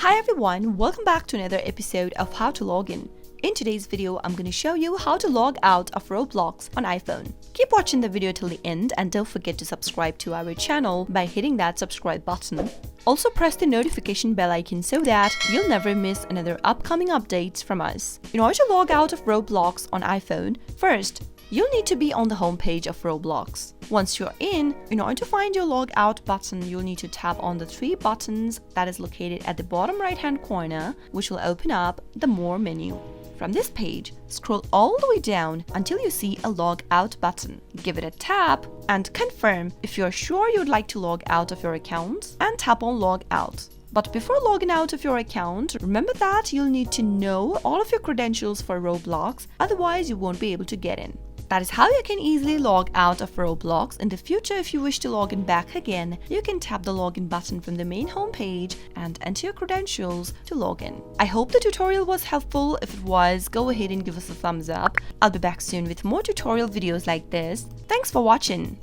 Hi everyone, welcome back to another episode of How to Log In. In today's video, I'm going to show you how to log out of Roblox on iPhone. Keep watching the video till the end and don't forget to subscribe to our channel by hitting that subscribe button. Also press the notification bell icon so that you'll never miss another upcoming updates from us. In order to log out of Roblox on iPhone, first, you'll need to be on the home page of Roblox. Once you're in order to find your log out button, you'll need to tap on the three buttons that is located at the bottom right hand corner, which will open up the More menu. From this page, scroll all the way down until you see a log out button. Give it a tap and confirm if you're sure you'd like to log out of your account and tap on log out. But before logging out of your account, remember that you'll need to know all of your credentials for Roblox, otherwise you won't be able to get in. That is how you can easily log out of Roblox. In the future, if you wish to log in back again, you can tap the login button from the main homepage and enter your credentials to log in. I hope the tutorial was helpful. If it was, go ahead and give us a thumbs up. I'll be back soon with more tutorial videos like this. Thanks for watching.